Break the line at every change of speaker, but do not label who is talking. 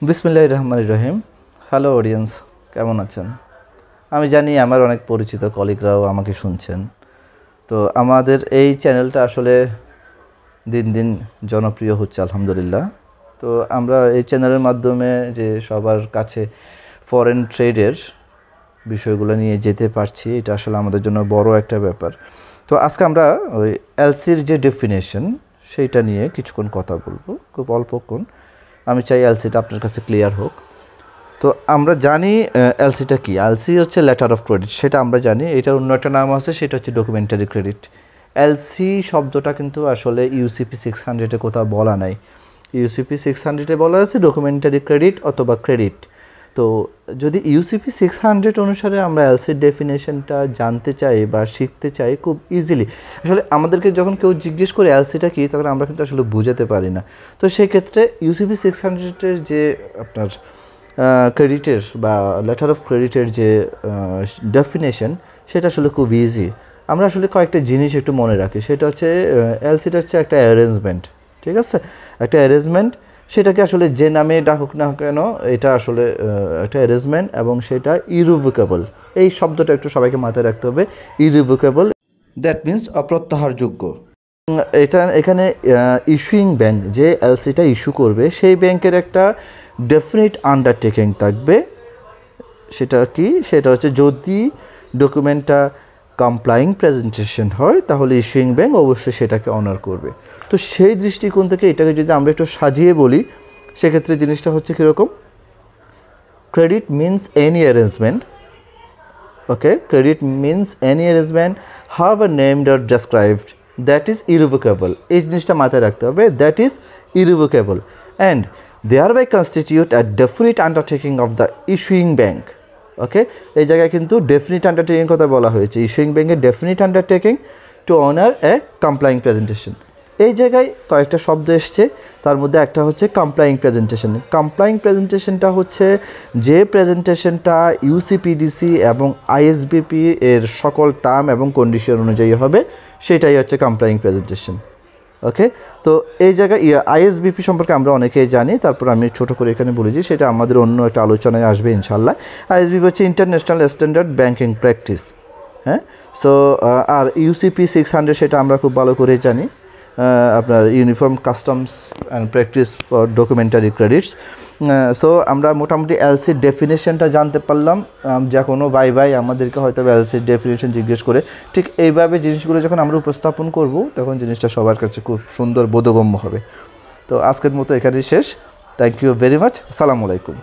বিসমিল্লাহির রহমানির রহিম। Hello audience, কেমন আছেন? আমি জানি আমার অনেক পরিচিত কলিগরাও আমাকে শুনছেন। তো আমাদের এই চ্যানেলটা আসলে দিন দিন জনপ্রিয় হচ্ছে আলহামদুলিল্লাহ। তো আমরা এই চ্যানেলের মাধ্যমে যে সবার কাছে ফরেন ট্রেডের বিষয়গুলো নিয়ে যেতে পারছি, এটা আসলে আমাদের জন্য বড় একটা ব্যাপার। তো আজকে আমরা ওই এলসির যে ডেফিনেশন সেইটা নিয়ে কিছুক্ষণ কথা বলবো, খুব অল্পক্ষণ। আমি চাই এলসিটা আপনার কাছে ক্লিয়ার হোক। তো আমরা জানি এলসিটা কি। এলসি হচ্ছে লেটার অফ ক্রেডিট, সেটা আমরা জানি। এটার অন্য একটা নাম আছে, সেটা হচ্ছে ডকুমেন্টারি ক্রেডিট। এলসি শব্দটা কিন্তু আসলে ইউসিপি 600-এ কোথাও বলা নাই। ইউসিপি 600-এ বলা আছে ডকুমেন্টারি ক্রেডিট অথবা ক্রেডিট। তো যদি ইউসিপি 600 অনুসারে আমরা এলসির ডেফিনেশনটা জানতে চাই বা শিখতে চাই খুব ইজিলি, আসলে আমাদেরকে যখন কেউ জিজ্ঞেস করে এলসিটা কী, তখন আমরা কিন্তু আসলে বুঝাতে পারি না। তো সেক্ষেত্রে ইউসিপি 600-এর যে আপনার ক্রেডিটের বা লেটার অফ ক্রেডিটের যে ডেফিনেশন, সেটা আসলে খুব ইজি। আমরা আসলে কয়েকটা জিনিস একটু মনে রাখি। সেটা হচ্ছে এলসিটা হচ্ছে একটা অ্যারেঞ্জমেন্ট, ঠিক আছে? একটা অ্যারেঞ্জমেন্ট, সেটাকে আসলে যে নামে ডাকুক না কেন, এটা আসলে একটা অ্যারেঞ্জমেন্ট এবং সেটা ইরিভোকেবল। এই শব্দটা একটু সবাইকে মাথায় রাখতে হবে। ইরিভোকেবল, দ্যাট মিনস অপ্রত্যাহারযোগ্য। এখানে ইস্যুইং ব্যাংক যে এলসিটা ইস্যু করবে, সেই ব্যাংকের একটা ডেফিনিট আন্ডারটেকিং থাকবে। সেটা কি? সেটা হচ্ছে যদি ডকুমেন্টটা কমপ্লাইং প্রেজেন্টেশন হয়, তাহলে ইস্যুইং ব্যাংক অবশ্যই সেটাকে অনার করবে। তো সেই দৃষ্টিকোণ থেকে এটাকে যদি আমরা একটু সাজিয়ে বলি, সেক্ষেত্রে জিনিসটা হচ্ছে কীরকম? Credit means any arrangement, okay? Credit means any arrangement however named or described that is irrevocable. এই জিনিসটা মাথায় রাখতে হবে, that is irrevocable and thereby constitute a definite undertaking of the issuing bank. ওকে, এই জায়গায় কিন্তু ডেফিনিট আন্ডারটেকিং কথা বলা হয়েছে। ইস্যুইং ব্যাংকের ডেফিনিট আন্ডারটেকিং টু অনার এ কমপ্লাইং প্রেজেন্টেশন। এই জায়গায় কয়েকটা শব্দ এসছে, তার মধ্যে একটা হচ্ছে কমপ্লাইং প্রেজেন্টেশন। কমপ্লাইং প্রেজেন্টেশনটা হচ্ছে যে প্রেজেন্টেশনটা ইউসিপিডিসি এবং আইএসবিপি এর সকল টার্ম এবং কন্ডিশন অনুযায়ী হবে, সেটাই হচ্ছে কমপ্লাইং প্রেজেন্টেশন। ওকে, তো এই জায়গায় আইএসবিপি সম্পর্কে আমরা অনেকেই জানি, তারপর আমি ছোটো করে এখানে বলেছি, সেটা আমাদের অন্য একটা আলোচনায় আসবে ইনশাল্লাহ। আইএসবিপি হচ্ছে ইন্টারন্যাশনাল স্ট্যান্ডার্ড ব্যাংকিং প্র্যাকটিস। হ্যাঁ, সো আর ইউসিপি 600 সেটা আমরা খুব ভালো করে জানি, আপনার uniform customs and practice for documentary credits. So আমরা মোটামুটি এলসির ডেফিনেশনটা জানতে পারলাম। যা কোনো ভাই আমাদেরকে হয়তো এলসির ডেফিনেশন জিজ্ঞেস করে, ঠিক এইভাবে জিনিসগুলো যখন আমরা উপস্থাপন করব, তখন জিনিসটা সবার কাছে খুব সুন্দর বোধগম্য হবে। তো আজকের মতো এখানেই শেষ। Thank you very much. আসসালামু আলাইকুম।